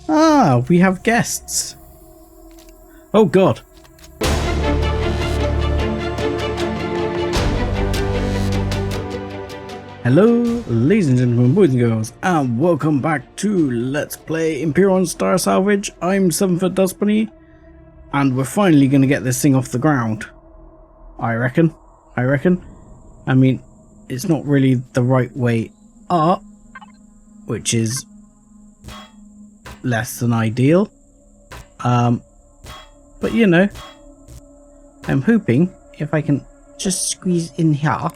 Ah, we have guests. Oh god. Hello, ladies and gentlemen, boys and girls, and welcome back to Let's Play Empyrion Star Salvage. I'm 7foot Dust Bunny, and we're finally going to get this thing off the ground. I reckon. I mean, it's not really the right way up, which is less than ideal. But you know, I'm hoping if I can just squeeze in here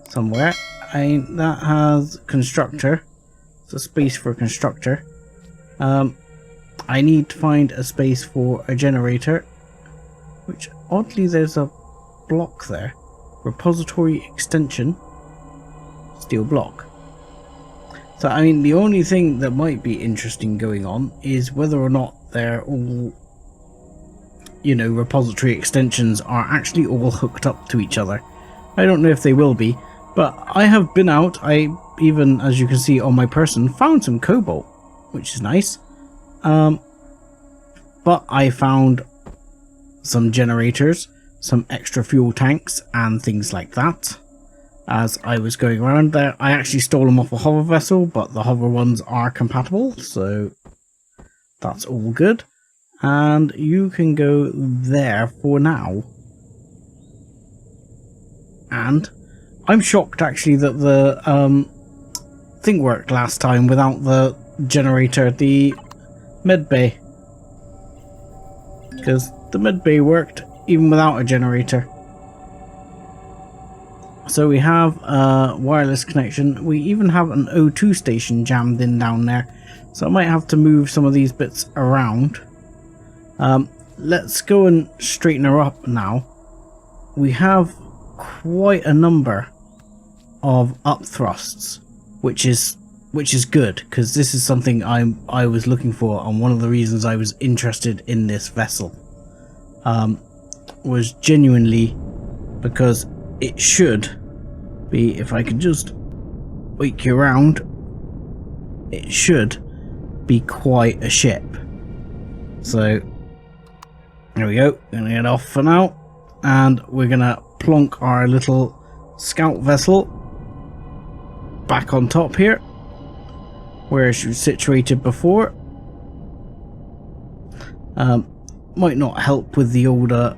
somewhere. That has constructor. It's a space for a constructor. I need to find a space for a generator, which oddly there's a block there. Repository extension, steel block. So I mean, the only thing that might be interesting going on is whether or not they're all, you know, repository extensions are actually all hooked up to each other. I don't know if they will be, but I have been out. I even, as you can see on my person, found some cobalt, which is nice. But I found some generators, some extra fuel tanks and things like that. As I was going around there, I actually stole them off a hover vessel, but the hover ones are compatible, so that's all good. And you can go there for now. And I'm shocked actually that the thing worked last time without the generator, the med bay. Because the med bay worked even without a generator. So we have a wireless connection. We even have an O2 station jammed in down there. So I might have to move some of these bits around. Let's go and straighten her up now. We have quite a number of up thrusts, which is good, because this is something I was looking for, and one of the reasons I was interested in this vessel was genuinely because it should be, if I can just wake you around, it should be quite a ship. So there we go, gonna get off for now, and we're gonna plonk our little scout vessel back on top here where she was situated before. Might not help with the older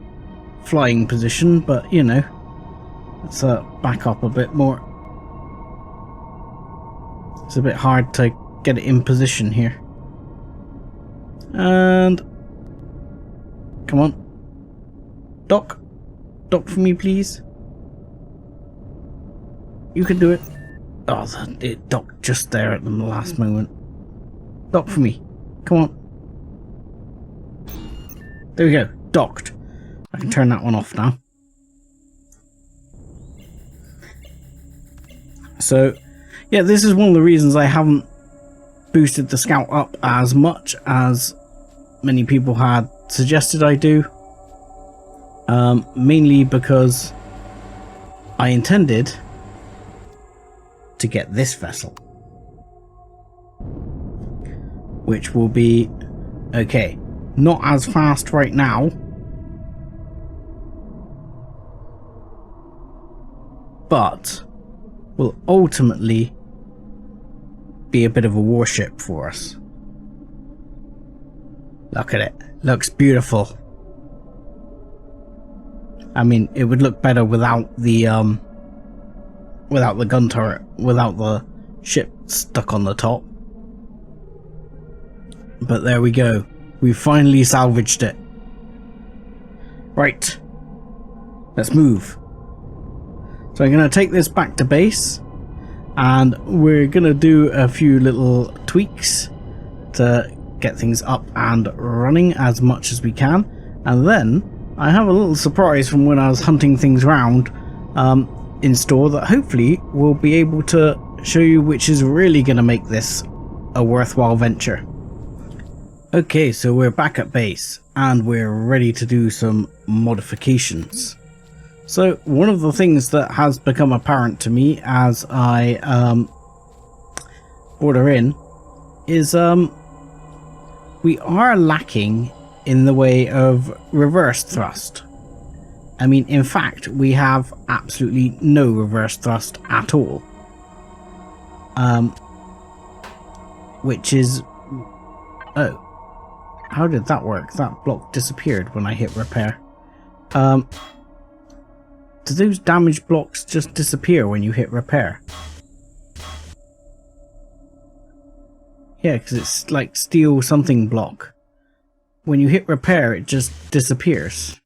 flying position, but you know, let's back up a bit more. It's a bit hard to get it in position here. And come on, dock for me please. You can do it. Oh, it docked just there at the last moment. Dock for me, come on. There we go, docked. I can turn that one off now. So yeah, this is one of the reasons I haven't boosted the scout up as much as many people had suggested I do. Mainly because I intended to get this vessel, which will be okay, not as fast right now, but will ultimately be a bit of a warship for us. Look at it, looks beautiful. I mean, it would look better without the gun turret, without the ship stuck on the top. But there we go. We finally salvaged it. Right. Let's move. So I'm going to take this back to base, and we're going to do a few little tweaks to get things up and running as much as we can. And then I have a little surprise from when I was hunting things around in store that hopefully we'll be able to show you, which is really going to make this a worthwhile venture. Okay, so we're back at base and we're ready to do some modifications. So one of the things that has become apparent to me as I order in is we are lacking in the way of reverse thrust. I mean, in fact, we have absolutely no reverse thrust at all. Which is... Oh. How did that work? That block disappeared when I hit repair. Do those damaged blocks just disappear when you hit repair? Yeah, because it's like steel something block. When you hit repair, it just disappears.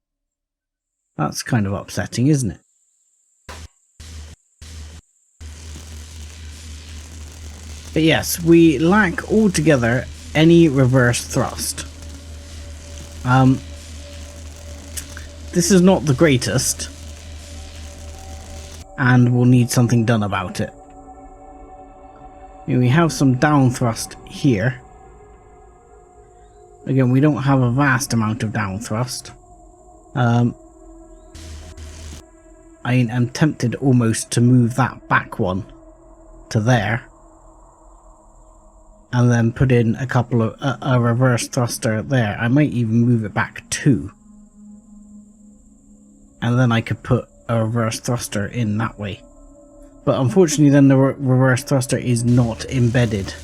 That's kind of upsetting, isn't it? But yes, we lack altogether any reverse thrust. This is not the greatest, and we'll need something done about it. We have some down thrust here. Again, we don't have a vast amount of down thrust. I am tempted almost to move that back one to there, and then put in a couple of a reverse thruster there. I might even move it back 2, and then I could put a reverse thruster in that way. But unfortunately then the reverse thruster is not embedded.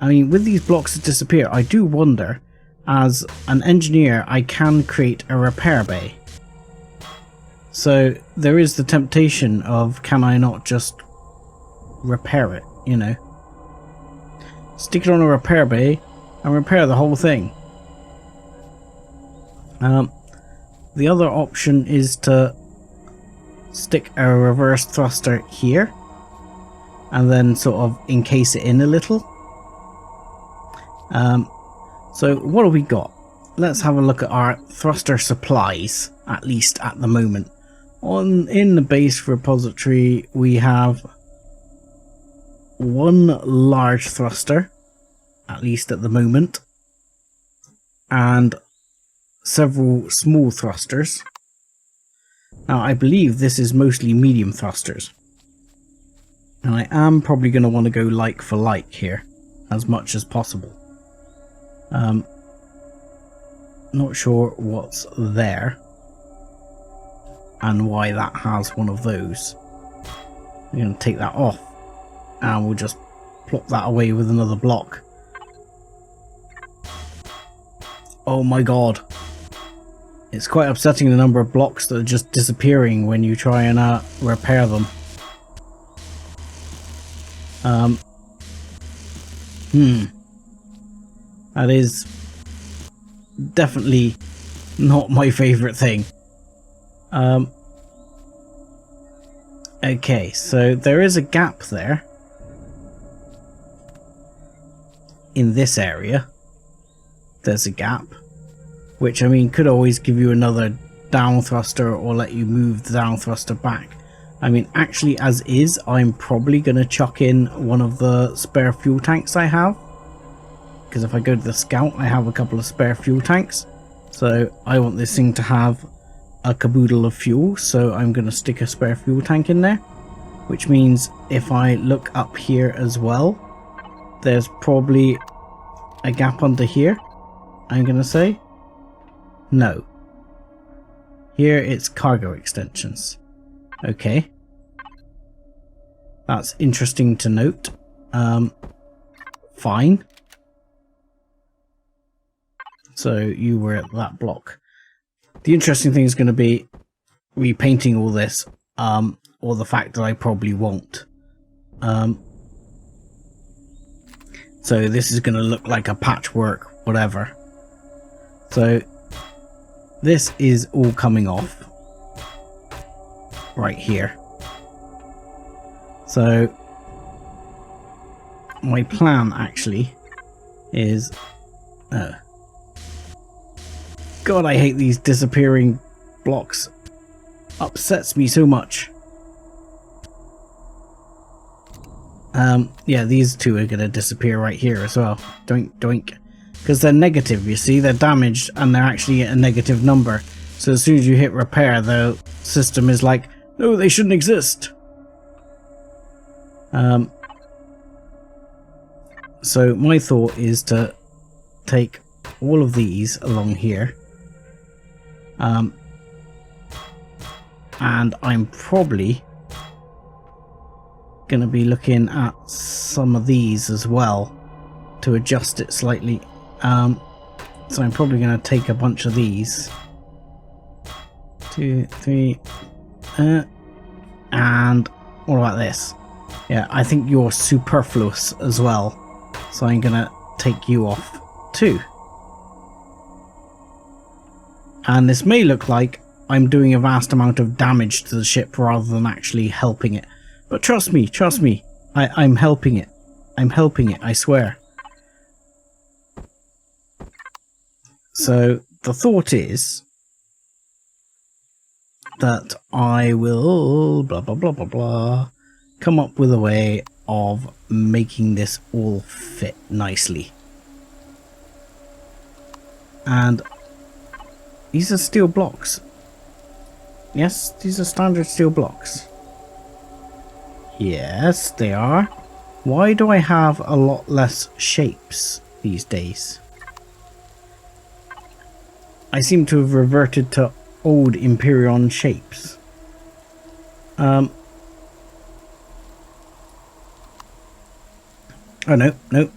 I mean, with these blocks that disappear, I do wonder, as an engineer, I can create a repair bay. So there is the temptation of, can I not just repair it, you know? Stick it on a repair bay and repair the whole thing. The other option is to stick a reverse thruster here and then sort of encase it in a little. So what have we got? Let's have a look at our thruster supplies, at least at the moment. In the base repository we have one large thruster, at least at the moment, and several small thrusters. Now I believe this is mostly medium thrusters, and I am probably going to want to go like for like here as much as possible. Not sure what's there and why that has one of those. I'm going to take that off and we'll just plop that away with another block. Oh my god. It's quite upsetting the number of blocks that are just disappearing when you try and repair them. That is definitely not my favourite thing. Okay, so there is a gap there in this area. There's a gap, which I mean could always give you another down thruster or let you move the down thruster back. I mean, actually as is, I'm probably going to chuck in one of the spare fuel tanks I have, because if I go to the scout I have a couple of spare fuel tanks, so I want this thing to have a caboodle of fuel, so I'm going to stick a spare fuel tank in there, which means if I look up here as well, there's probably a gap under here. I'm going to say no. Here it's cargo extensions. Okay, that's interesting to note. Fine. So you were at that block. The interesting thing is going to be repainting all this, or the fact that I probably won't. So this is going to look like a patchwork, whatever. So this is all coming off right here. So my plan actually is God, I hate these disappearing blocks. Upsets me so much. Yeah, these two are going to disappear right here as well. Doink, doink. Because they're negative, you see? They're damaged and they're actually a negative number. So as soon as you hit repair, the system is like, no, they shouldn't So my thought is to take all of these along here. And I'm probably going to be looking at some of these as well to adjust it slightly. So I'm probably going to take a bunch of these. 2, 3, and what about this? Yeah, I think you're superfluous as well, so I'm going to take you off too. And this may look like I'm doing a vast amount of damage to the ship rather than actually helping it. But trust me, I'm helping it. I'm helping it, I swear. So the thought is that I will blah blah blah blah blah come up with a way of making this all fit nicely. And these are steel blocks. Yes, these are standard steel blocks. Yes, they are. Why do I have a lot less shapes these days? I seem to have reverted to old Empyrion shapes. Oh no,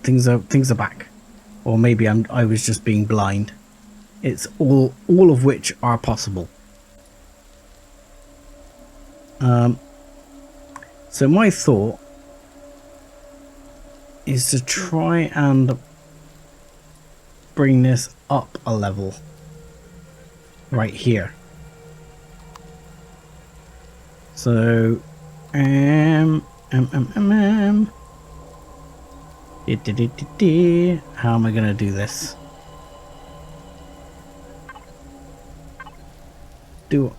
things are back. Or maybe I was just being blind. It's all of which are possible. So my thought is to try and bring this up a level right here. So how am I gonna do this?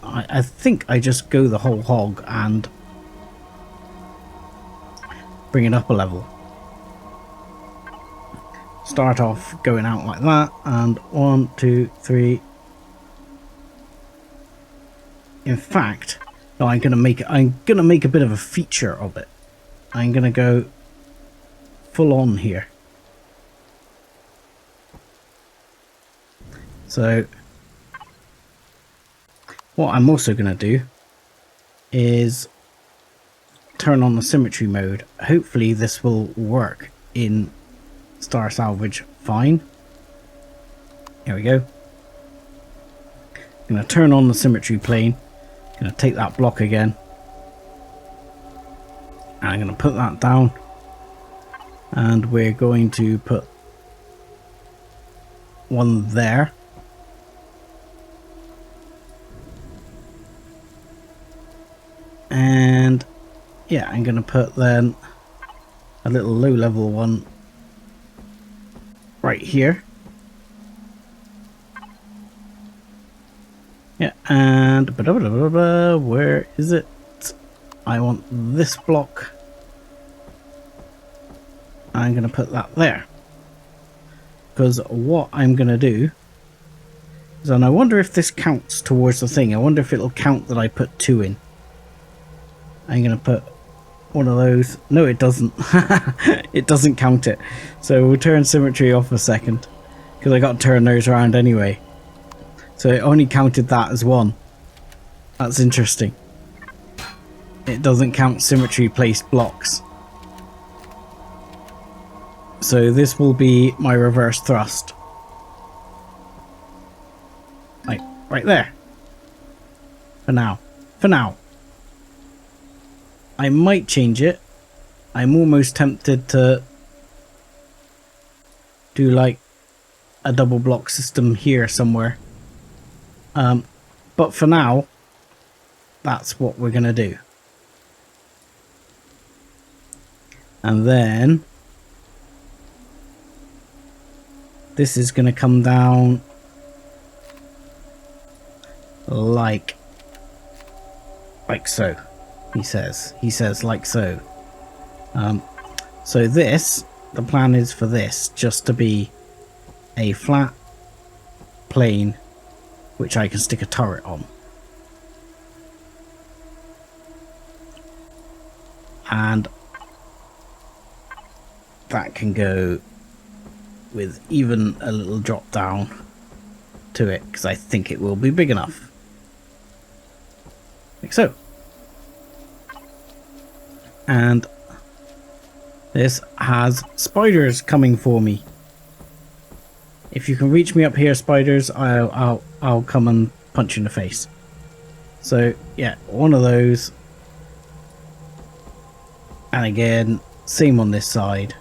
I think I just go the whole hog and bring it up a level. Start off going out like that, and 1, 2, 3. In fact, no, I'm gonna make a bit of a feature of it. I'm gonna go full on here. So what I'm also gonna do is turn on the symmetry mode. Hopefully this will work in Star Salvage fine. Here we go. I'm gonna turn on the symmetry plane. Gonna take that block again. And I'm gonna put that down. And we're going to put one there. And yeah, I'm going to put then a little low level one right here. Yeah, and blah, blah, blah, blah, where is it? I want this block. I'm going to put that there. Because what I'm going to do is, and I wonder if this counts towards the thing. I wonder if it'll count that I put 2 in. I'm going to put one of those. No, it doesn't. It doesn't count it. So we'll turn symmetry off a second. Because I got to turn those around anyway. So it only counted that as 1. That's interesting. It doesn't count symmetry placed blocks. So this will be my reverse thrust. Like, right there. For now. For now. I might change it. I'm almost tempted to do like a double block system here somewhere. But for now, that's what we're going to do. And then this is going to come down like so. He says like so. So this, the plan is for this just to be a flat plane which I can stick a turret on. And that can go with even a little drop down to it, because I think it will be big enough. Like so. And this has spiders coming for me. If you can reach me up here, spiders, I'll come and punch you in the face. So yeah, one of those. And again, same on this side.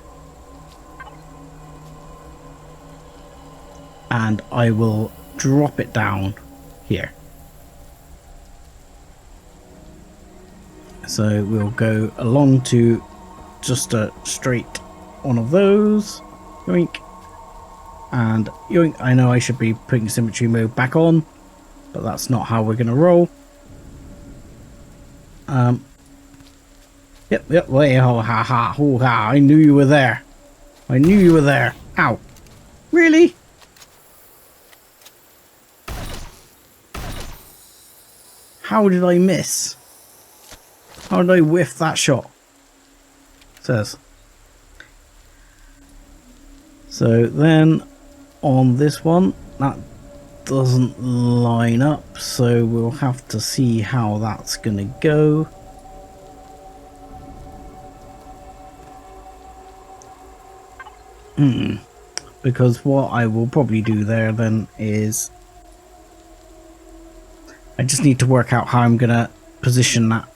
And I will drop it down here. So we'll go along to just a straight one of those. Yoink. And yoink. I know I should be putting symmetry mode back on, but that's not how we're going to roll. Yep, wait, oh, ha, I knew you were there. I knew you were there. Ow. Really? How did I miss? How did I whiff that shot? It says. So then on this one, that doesn't line up, so we'll have to see how that's gonna go. Because what I will probably do there then is I just need to work out how I'm gonna position that,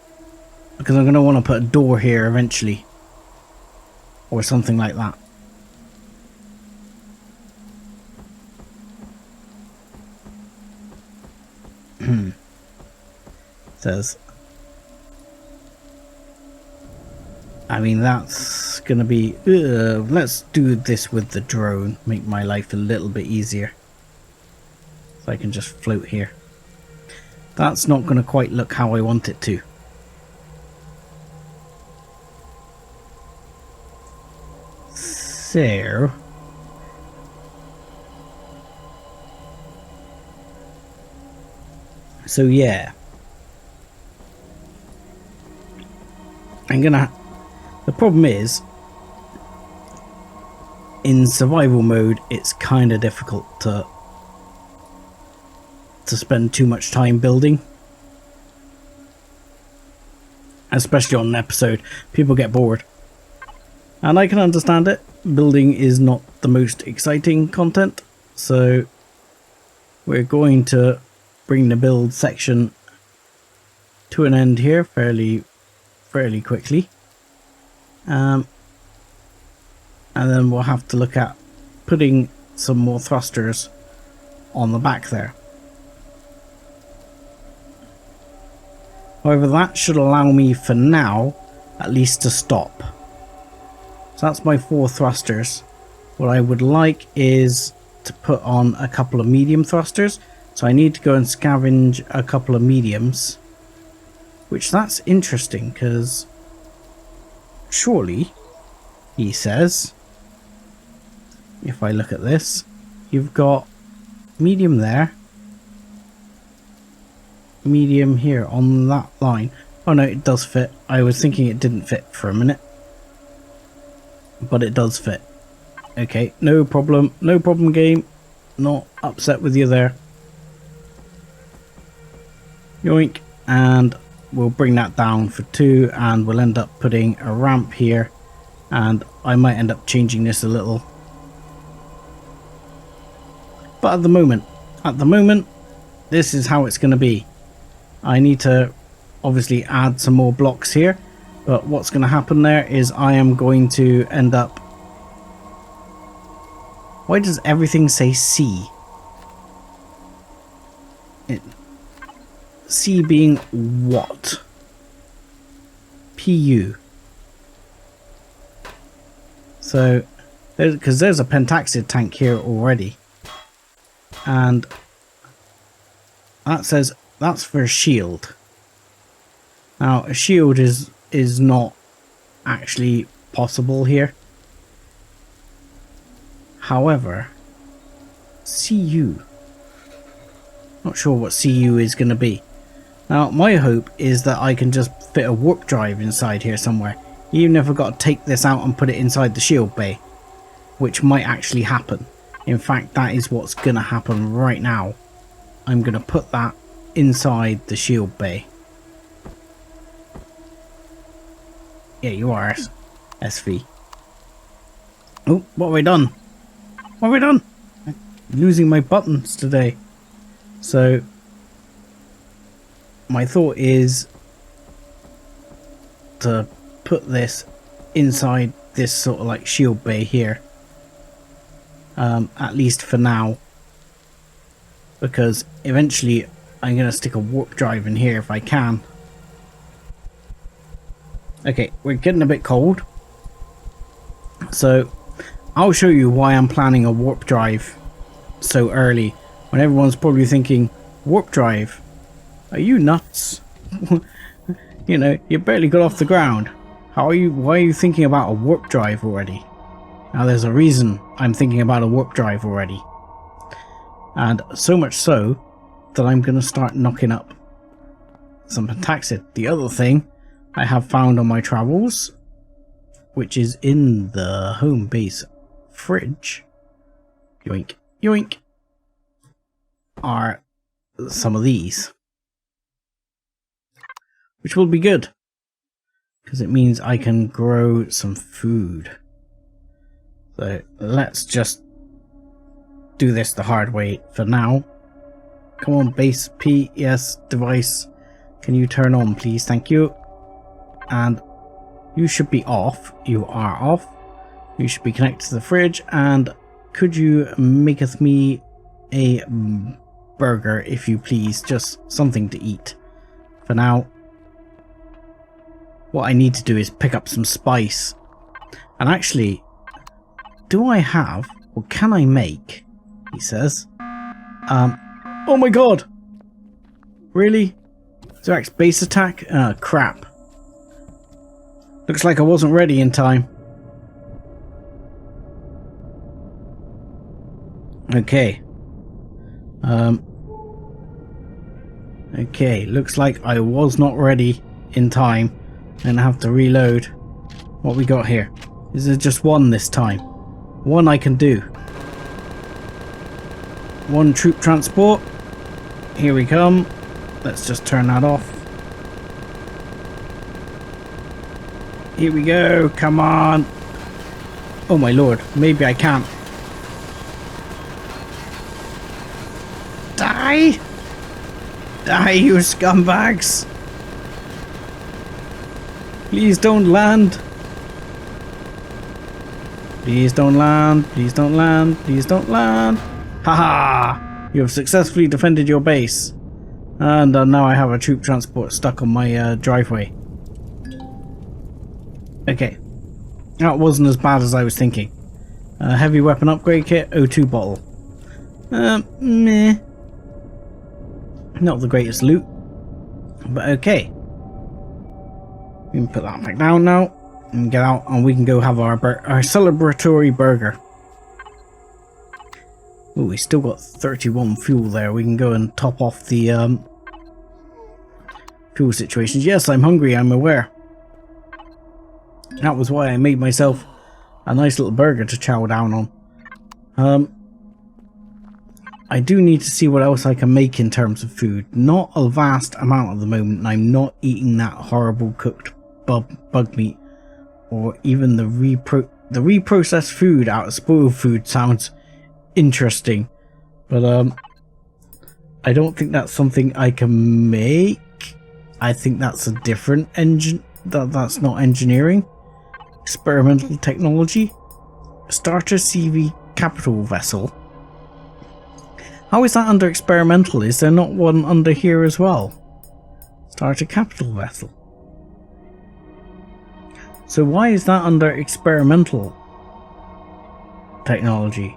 because I'm gonna want to put a door here eventually or something like that. Says, I mean, that's gonna be let's do this with the drone, make my life a little bit easier, so I can just float here. That's not gonna quite look how I want it to. So yeah, the problem is, in survival mode, it's kind of difficult to spend too much time building. Especially on an episode, people get bored. And I can understand it. Building is not the most exciting content, so we're going to bring the build section to an end here fairly quickly. And then we'll have to look at putting some more thrusters on the back there. However, that should allow me for now at least to stop. So that's my 4 thrusters. What I would like is to put on a couple of medium thrusters. So I need to go and scavenge a couple of mediums. Which that's interesting, because surely, he says, if I look at this, you've got medium there, medium here on that line. Oh no, it does fit. I was thinking it didn't fit for a minute, but it does fit. Okay, no problem game. Not upset with you there. Yoink. And we'll bring that down for 2, and we'll end up putting a ramp here, and I might end up changing this a little. But at the moment, this is how it's going to be. I need to obviously add some more blocks here, but what's going to happen there is I am going to end up... Why does everything say C? C being what? PU. So, because there's a pentaxid tank here already, and that says that's for a shield. Now, a shield is not actually possible here. However, CU. Not sure what CU is going to be. Now, my hope is that I can just fit a warp drive inside here somewhere. even if I've got to take this out and put it inside the shield bay, which might actually happen. In fact, that is what's going to happen right now. I'm going to put that inside the shield bay. Yeah, you are, SV. Oh, what have I done? What have I done? I'm losing my buttons today. So, my thought is to put this inside this sort of like shield bay here. At least for now. Because eventually I'm going to stick a warp drive in here if I can. Okay, we're getting a bit cold. So, I'll show you why I'm planning a warp drive so early. When everyone's probably thinking, warp drive? Are you nuts? You know, you barely got off the ground. Why are you thinking about a warp drive already? Now there's a reason I'm thinking about a warp drive already. And so much so that I'm going to start knocking up some pentaxid. The other thing I have found on my travels, which is in the home base fridge, yoink, yoink, are some of these. Which will be good, because it means I can grow some food. So let's just do this the hard way for now. Come on, base P, yes, device. Can you turn on, please? Thank you. And you should be off. You are off. You should be connected to the fridge. And could you make me a burger, if you please? Just something to eat. For now, what I need to do is pick up some spice. And actually, do I have, or can I make, he says. Oh my god! Really? Zerax base attack? Crap. Looks like I wasn't ready in time. Okay. Okay, looks like I was not ready in time. And I have to reload. What we got here? Is it just one this time? One I can do. One troop transport. Here we come. Let's just turn that off. Here we go. Come on. Oh my lord. Maybe I can't. Die! Die, you scumbags! Please don't land. Please don't land. Please don't land. Please don't land. Haha! You have successfully defended your base. And now I have a troop transport stuck on my driveway. Okay. That wasn't as bad as I was thinking. Heavy weapon upgrade kit, O2 bottle. Meh. Not the greatest loot. But okay. We can put that back down now. And get out and we can go have our celebratory burger. Oh, we still got 31 fuel there. We can go and top off the fuel situations. Yes, I'm hungry, I'm aware. That was why I made myself a nice little burger to chow down on. I do need to see what else I can make in terms of food. Not a vast amount at the moment, and I'm not eating that horrible cooked bug meat. Or even the reprocessed food out of spoiled food sounds interesting. But I don't think that's something I can make. I think that's a different engine. That's not engineering. Experimental technology. Starter CV capital vessel. How is that under experimental? Is there not one under here as well? Starter capital vessel. So why is that under experimental technology?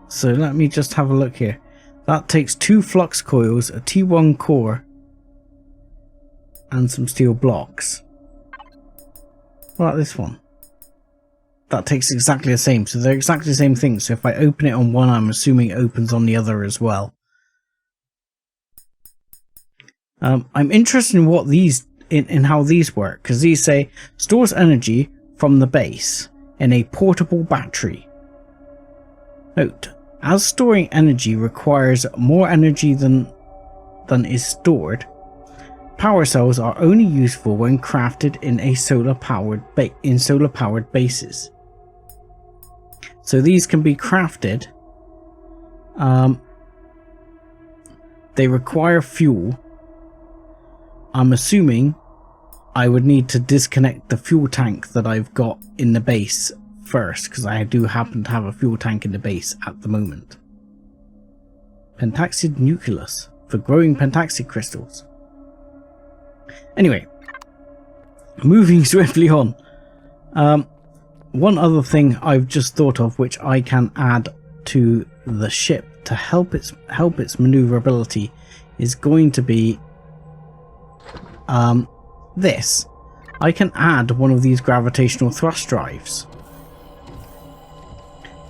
So let me just have a look here. That takes 2 flux coils, a T1 core, and some steel blocks. What about this one? That takes exactly the same. So they're exactly the same thing. So if I open it on one, I'm assuming it opens on the other as well. I'm interested in what these in how these work, because these say stores energy from the base in a portable battery. Note, as storing energy requires more energy than is stored, power cells are only useful when crafted in solar powered bases. So these can be crafted. They require fuel. I'm assuming I would need to disconnect the fuel tank that I've got in the base first, because I do happen to have a fuel tank in the base at the moment. Pentaxid nucleus for growing pentaxid crystals. Anyway, moving swiftly on. One other thing I've just thought of, which I can add to the ship to help its maneuverability, is going to be this. I can add one of these gravitational thrust drives,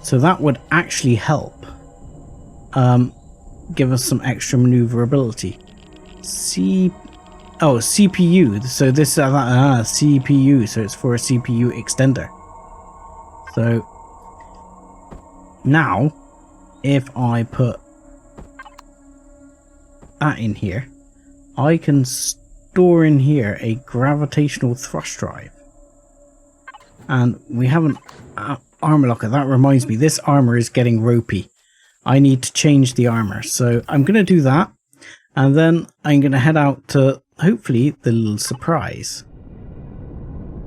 so that would actually help give us some extra maneuverability. CPU. So this CPU. So it's for a CPU extender. So now, if I put that in here, I can store in here a gravitational thrust drive. And we have an armor locker. That reminds me, this armor is getting ropey. I need to change the armor. So I'm going to do that. And then I'm going to head out to, hopefully, the little surprise.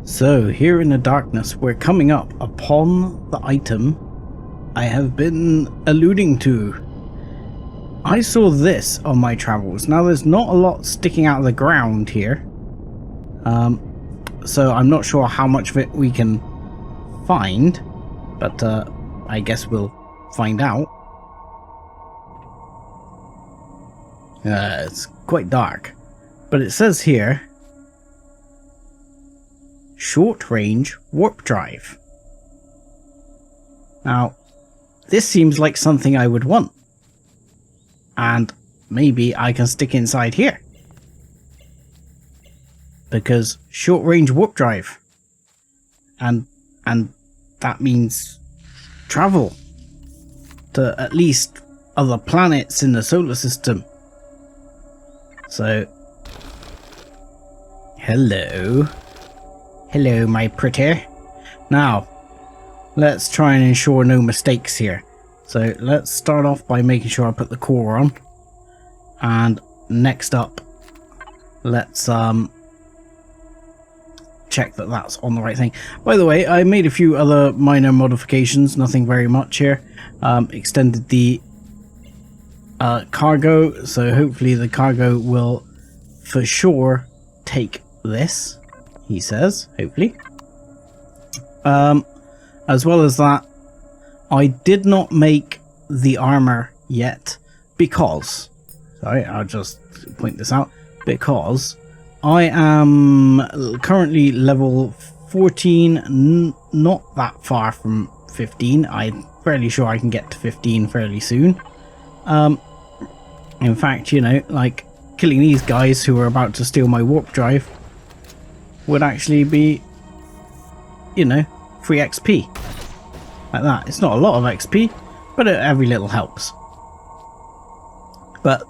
So here in the darkness, we're coming up upon the item I have been alluding to. I saw this on my travels. Now there's not a lot sticking out of the ground here, so I'm not sure how much of it we can find, but I guess we'll find out. It's quite dark, but it says here, short range warp drive. Now this seems like something I would want. And maybe I can stick inside here, because short range warp drive, and that means travel to at least other planets in the solar system. So hello my pretty. Now let's try and ensure no mistakes here. So let's start off by making sure I put the core on, and next up let's check that that's on the right thing. By the way, I made a few other minor modifications, nothing very much here. Extended the cargo, so hopefully the cargo will for sure take this, he says, hopefully. As well as that, I did not make the armor yet because, sorry, I'll just point this out, because I am currently level 14, not that far from 15. I'm fairly sure I can get to 15 fairly soon. In fact, you know, like killing these guys who are about to steal my warp drive would actually be, you know, free XP. Like that. It's not a lot of XP, but every little helps. But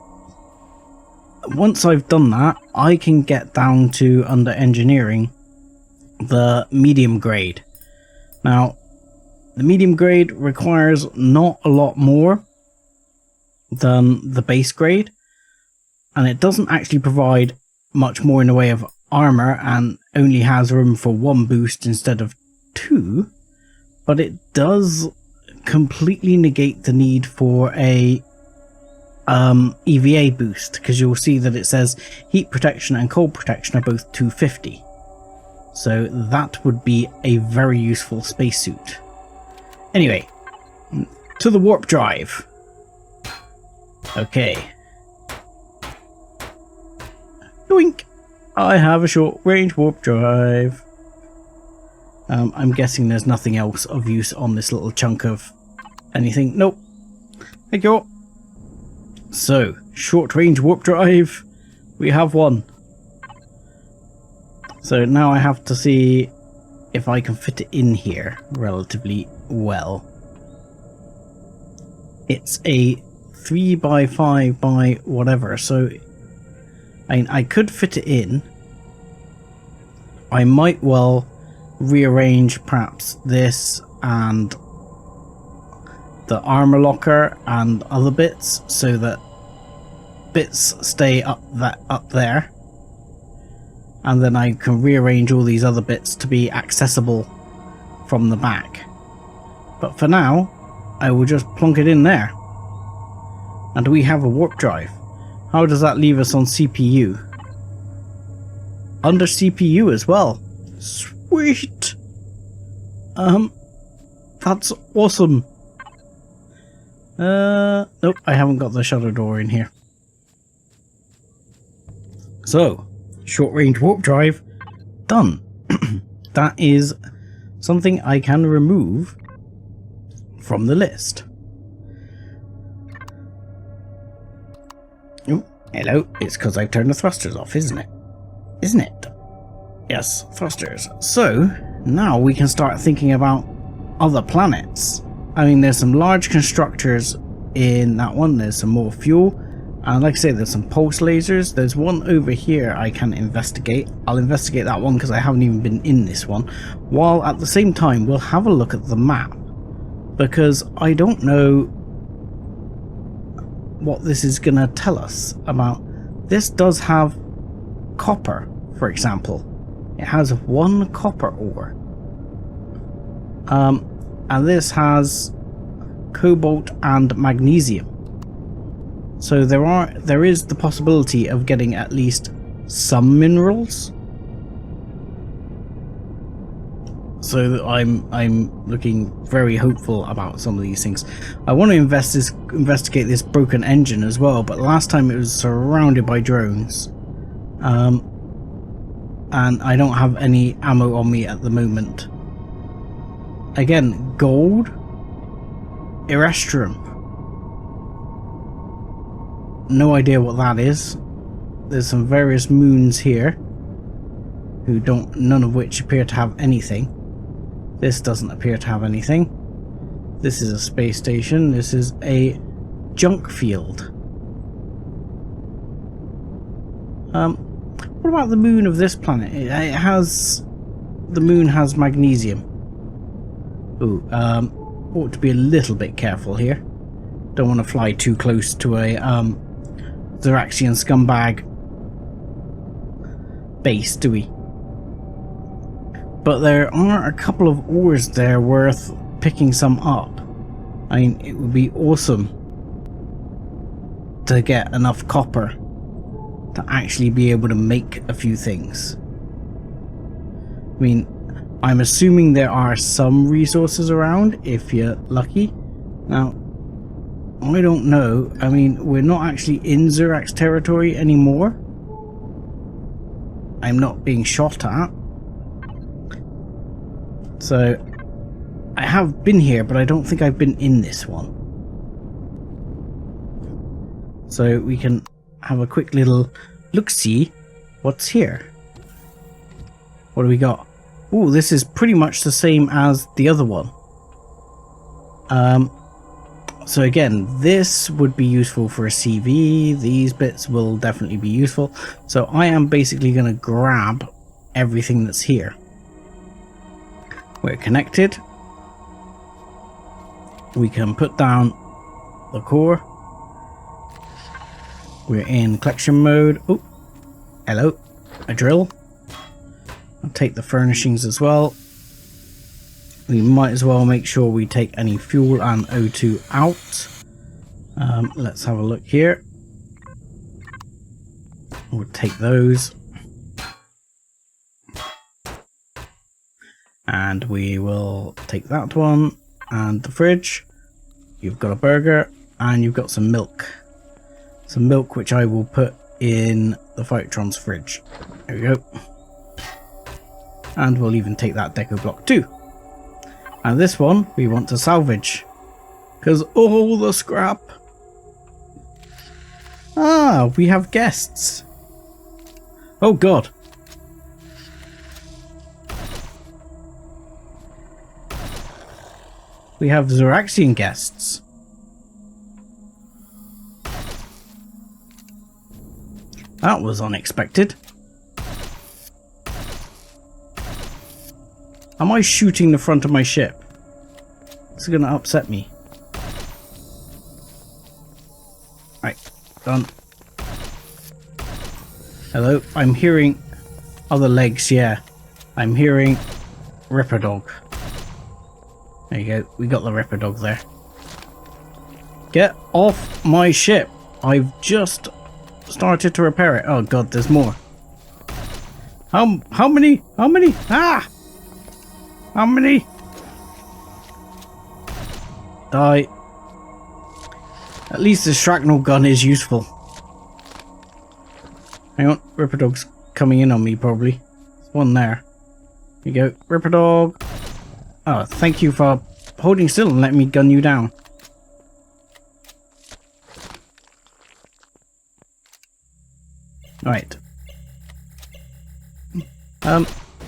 once I've done that, I can get down to, under engineering, the medium grade. Now, the medium grade requires not a lot more than the base grade, and it doesn't actually provide much more in the way of armor, and only has room for 1 boost instead of 2. But it does completely negate the need for a EVA boost, because you'll see that it says heat protection and cold protection are both 250. So that would be a very useful spacesuit. Anyway, to the warp drive. Okay. Doink! I have a short range warp drive. I'm guessing there's nothing else of use on this little chunk of anything. Nope. Thank you. So, short range warp drive. We have one. So now I have to see if I can fit it in here relatively well. It's a 3 by 5 by whatever, so I could fit it in. I might well rearrange perhaps this and the armor locker and other bits so that bits stay up there, and then I can rearrange all these other bits to be accessible from the back. But for now, I will just plonk it in there. And we have a warp drive. How does that leave us on CPU? Under CPU as well. Sweet! That's awesome. Nope, I haven't got the shutter door in here. So, short range warp drive, done. That is something I can remove from the list. Oh, hello, it's because I've turned the thrusters off, isn't it? Isn't it? Yes, thrusters. So, now we can start thinking about other planets. I mean, there's some large constructors in that one, there's some more fuel, and like I say, there's some pulse lasers. There's one over here I can investigate. I'll investigate that one because I haven't even been in this one. While at the same time, we'll have a look at the map, because I don't know what this is going to tell us about. This does have copper, for example. It has 1 copper ore. And this has cobalt and magnesium. So there is the possibility of getting at least some minerals. So I'm looking very hopeful about some of these things. I want to investigate this broken engine as well, but last time it was surrounded by drones. And I don't have any ammo on me at the moment. Again, gold, Erestrum. No idea what that is. There's some various moons here, none of which appear to have anything. This doesn't appear to have anything. This is a space station. This is a junk field. What about the moon of this planet? The moon has magnesium. Ooh, ought to be a little bit careful here. Don't want to fly too close to a Xeraxian scumbag base, do we? But there are a couple of ores there worth picking some up. I mean, it would be awesome to get enough copper to actually be able to make a few things. I mean, I'm assuming there are some resources around if you're lucky. Now, I don't know. I mean, we're not actually in Xerax territory anymore. I'm not being shot at. So, I have been here, but I don't think I've been in this one. So, we can have a quick little look-see what's here. What do we got? Ooh, this is pretty much the same as the other one. So again, this would be useful for a CV. These bits will definitely be useful. So I am basically going to grab everything that's here. We're connected. We can put down the core. We're in collection mode. Oh, hello, a drill. I'll take the furnishings as well. We might as well make sure we take any fuel and O2 out. Let's have a look here. We'll take those. And we will take that one and the fridge. You've got a burger and you've got some milk. Some milk which I will put in the Phytron's fridge. There we go. And we'll even take that deco block too. And this one we want to salvage, because all the scrap. Ah, we have guests. Oh god. We have Zoraxian guests. That was unexpected. Am I shooting the front of my ship? This is going to upset me. Right, done. Hello, I'm hearing other legs, yeah. I'm hearing Ripper Dog. There you go, we got the Ripper Dog there. Get off my ship! I've just started to repair it. Oh god, there's more. How many? How many? Ah! How many? Die. At least the shrapnel gun is useful. Hang on, Ripper Dog's coming in on me probably. There's one there. Here you go, Ripper Dog. Oh, thank you for holding still and letting me gun you down. Right.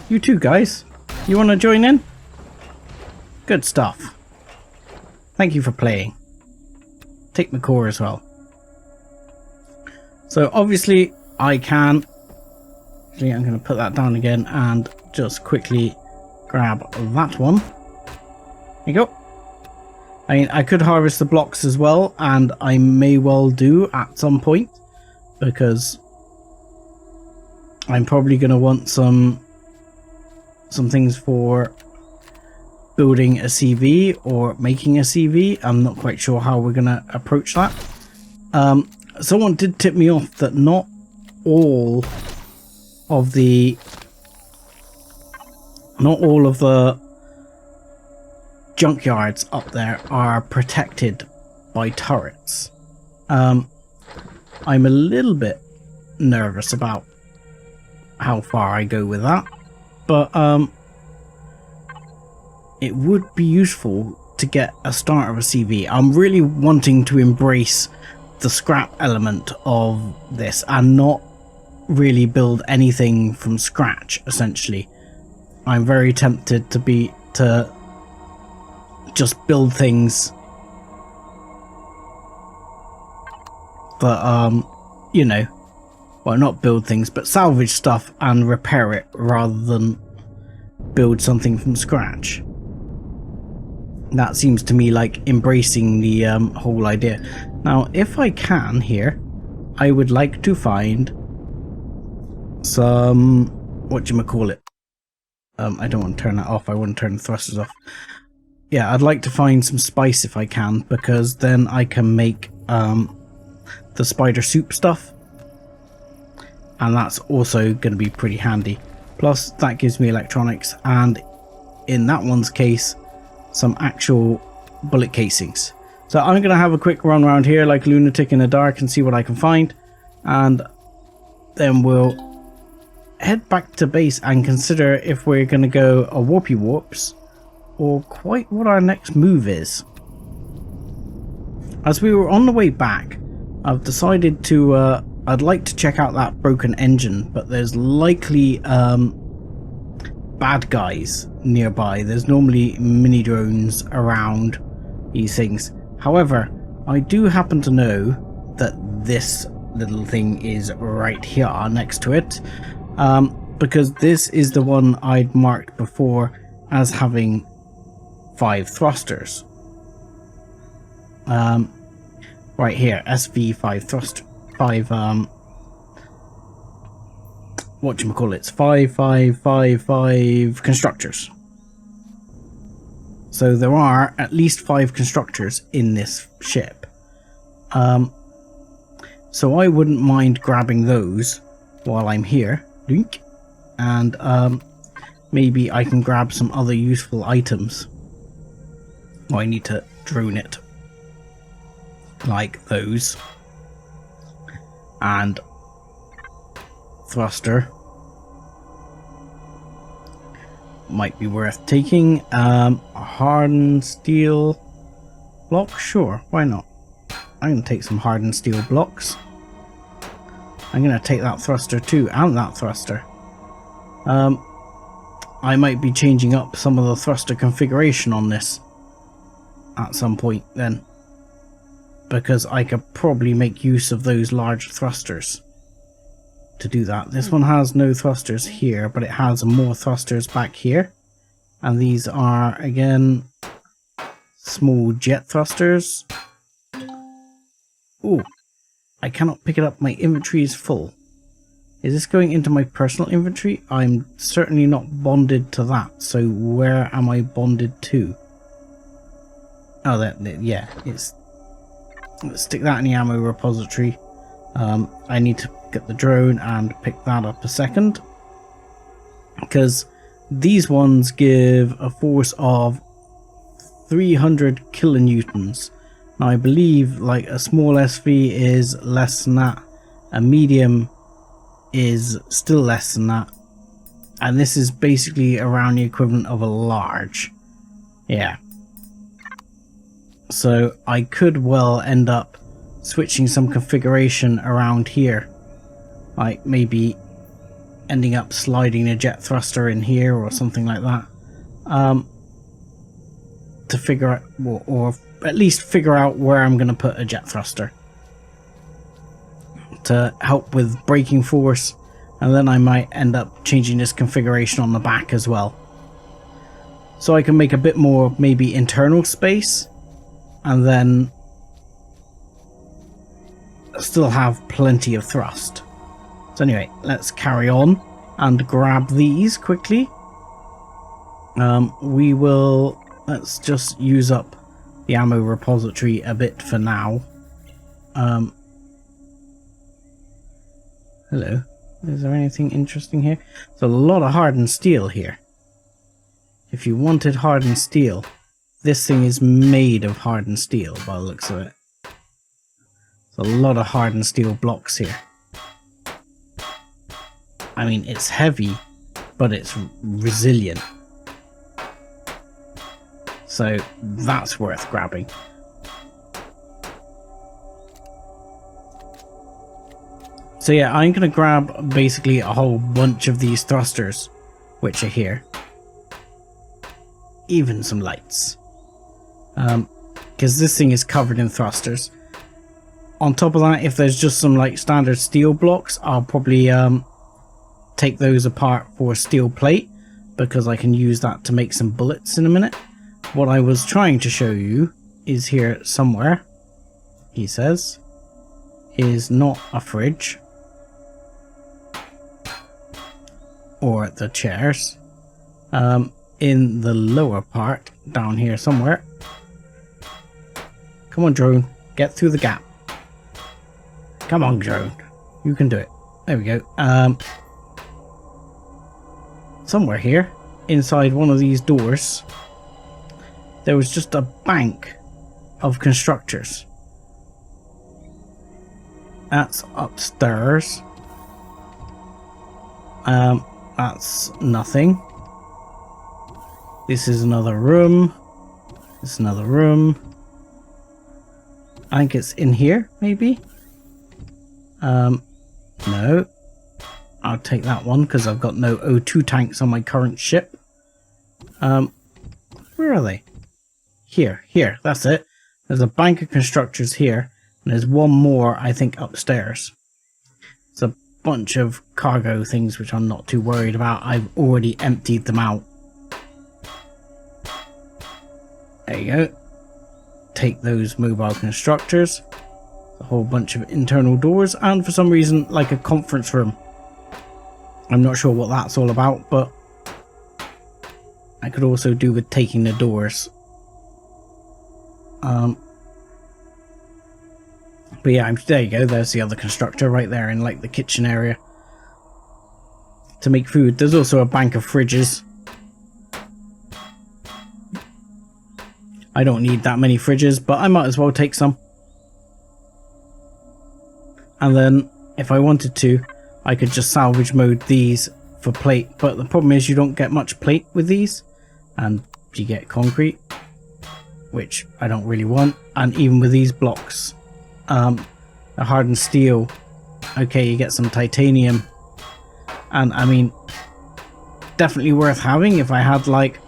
You two guys, you want to join in? Good stuff. Thank you for playing. Take my core as well. So obviously I can. Actually, I'm going to put that down again and just quickly grab that one. There you go. I mean, I could harvest the blocks as well, and I may well do at some point, because I'm probably going to want some things for building a CV or making a CV. I'm not quite sure how we're going to approach that. Someone did tip me off that not all of the junkyards up there are protected by turrets. I'm a little bit nervous about how far I go with that, but it would be useful to get a start of a CV. I'm really wanting to embrace the scrap element of this and not really build anything from scratch, essentially. I'm very tempted to just build things that, you know, well, not build things, but salvage stuff and repair it rather than build something from scratch. That seems to me like embracing the whole idea. Now, if I can here, I would like to find some, whatchamacallit. I don't want to turn that off. I want to turn the thrusters off. Yeah, I'd like to find some spice if I can, because then I can make the spider soup stuff. And that's also going to be pretty handy. Plus, that gives me electronics, and in that one's case, some actual bullet casings. So I'm going to have a quick run around here like a lunatic in the dark and see what I can find. And then we'll head back to base and consider if we're going to go a warpy warps or quite what our next move is. As we were on the way back, I've decided to I'd like to check out that broken engine, but there's likely bad guys nearby. There's normally mini drones around these things. However, I do happen to know that this little thing is right here next to it, because this is the one I'd marked before as having 5 thrusters. Right here, SV5 thruster, 5 whatchamacallits, 5 constructors. So there are at least 5 constructors in this ship. So I wouldn't mind grabbing those while I'm here. Link. And maybe I can grab some other useful items. Oh, I need to drone it. Like those. And thruster. Might be worth taking. Hardened steel block? Sure, why not? I'm going to take some hardened steel blocks. I'm going to take that thruster too, and that thruster. I might be changing up some of the thruster configuration on this at some point then, because I could probably make use of those large thrusters to do that. This one has no thrusters here, but it has more thrusters back here, and these are again small jet thrusters. Ooh, I cannot pick it up. My inventory is full. Is this going into my personal inventory? I'm certainly not bonded to that, so where am I bonded to? Oh, yeah, it's... Let's stick that in the ammo repository. I need to get the drone and pick that up a second, because these ones give a force of 300 kilonewtons. Now I believe like a small SV is less than that, a medium is still less than that, and this is basically around the equivalent of a large. Yeah. So I could well end up switching some configuration around here, like maybe ending up sliding a jet thruster in here or something like that, to figure out, or at least figure out where I'm going to put a jet thruster to help with braking force, and then I might end up changing this configuration on the back as well, so I can make a bit more maybe internal space, and then still have plenty of thrust. So anyway, let's carry on and grab these quickly. Let's just use up the ammo repository a bit for now. Hello. Is there anything interesting here? There's a lot of hardened steel here. If you wanted hardened steel, this thing is made of hardened steel by the looks of it. There's a lot of hardened steel blocks here. I mean, it's heavy, but it's resilient. So that's worth grabbing. So yeah, I'm going to grab basically a whole bunch of these thrusters, which are here. Even some lights. Because this thing is covered in thrusters. On top of that, if there's just some like standard steel blocks, I'll probably take those apart for steel plate, because I can use that to make some bullets in a minute. What I was trying to show you is here somewhere, he says, is not a fridge or the chairs. In the lower part, down here somewhere. Come on, drone, get through the gap. Come on, drone, you can do it. There we go. Somewhere here, inside one of these doors, there was just a bank of constructors. That's upstairs. That's nothing. This is another room. This is another room. I think it's in here, maybe? No. I'll take that one because I've got no O2 tanks on my current ship. Where are they? Here, that's it. There's a bank of constructors here, and there's one more, I think, upstairs. It's a bunch of cargo things which I'm not too worried about. I've already emptied them out. There you go. Take those mobile constructors. A whole bunch of internal doors, and for some reason, like a conference room. I'm not sure what that's all about, but I could also do with taking the doors. But yeah, there you go. There's the other constructor right there in like the kitchen area to make food. There's also a bank of fridges. I don't need that many fridges, but I might as well take some. And then if I wanted to, I could just salvage mode these for plate, but the problem is you don't get much plate with these, and you get concrete, which I don't really want. And even with these blocks, the hardened steel okay, you get some titanium. And I mean, definitely worth having. If I had like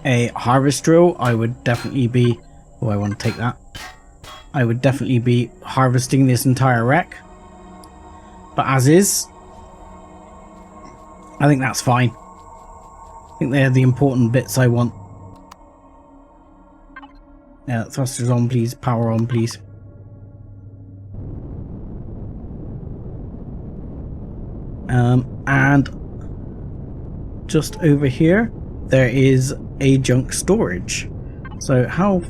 a harvest drill, I would definitely be... Oh, I want to take that. I would definitely be harvesting this entire wreck. But as is, I think that's fine. I think they're the important bits I want. Yeah, thrusters on please, power on please. And just over here there is a junk storage. So how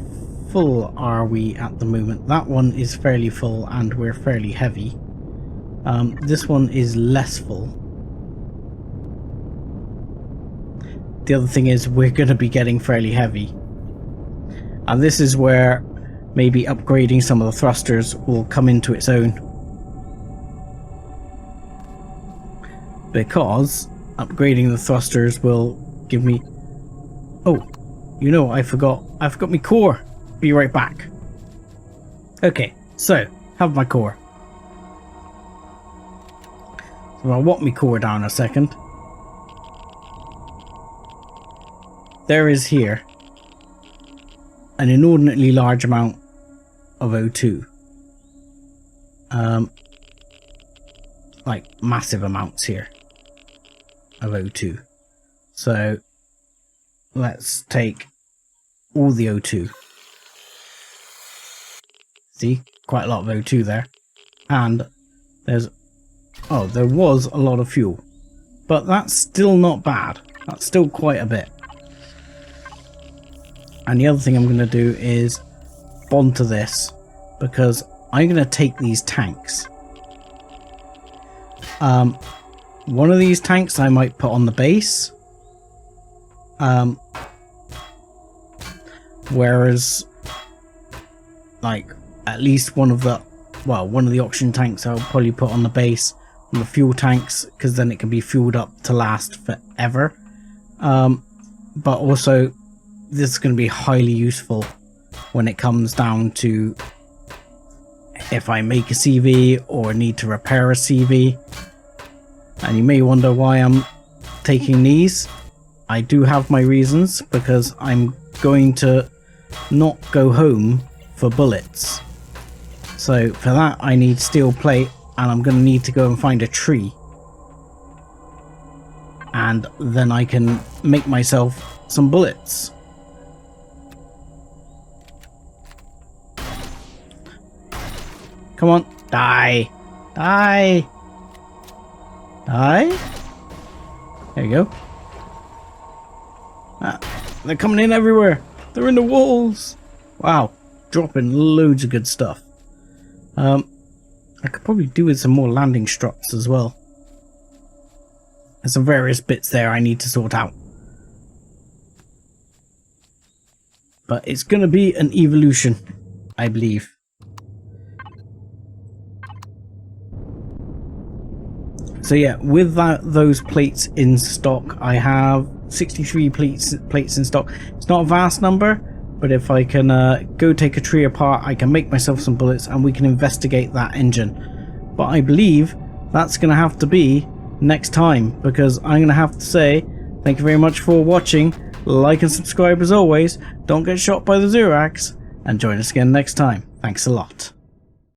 full are we at the moment? That one is fairly full and we're fairly heavy. This one is less full. The other thing is we're going to be getting fairly heavy. And this is where maybe upgrading some of the thrusters will come into its own. Because upgrading the thrusters will give me... Oh, you know, I forgot my core. Be right back. Okay, so, have my core. So I'll walk my core down a second. There is here an inordinately large amount of O2. Like massive amounts here of O2. So let's take all the O2. See, quite a lot of O2 there. And there's... Oh, there was a lot of fuel. But that's still not bad. That's still quite a bit. And the other thing I'm going to do is bond to this, because I'm going to take these tanks. One of these tanks I might put on the base. Whereas, like, at least one of the oxygen tanks I'll probably put on the base, on the fuel tanks, because then it can be fueled up to last forever. But also, this is going to be highly useful when it comes down to if I make a CV or need to repair a CV. And you may wonder why I'm taking these. I do have my reasons, because I'm going to not go home for bullets. So for that I need steel plate, and I'm going to need to go and find a tree. And then I can make myself some bullets. Come on, die! Die! Die? There you go. Ah, they're coming in everywhere. They're in the walls. Wow, dropping loads of good stuff. I could probably do with some more landing struts as well. There's some various bits there I need to sort out. But it's going to be an evolution, I believe. So yeah, with those plates in stock, I have 63 plates in stock. It's not a vast number, but if I can go take a tree apart, I can make myself some bullets and we can investigate that engine. But I believe that's going to have to be next time, because I'm going to have to say thank you very much for watching. Like and subscribe as always. Don't get shot by the Zurax, and join us again next time. Thanks a lot.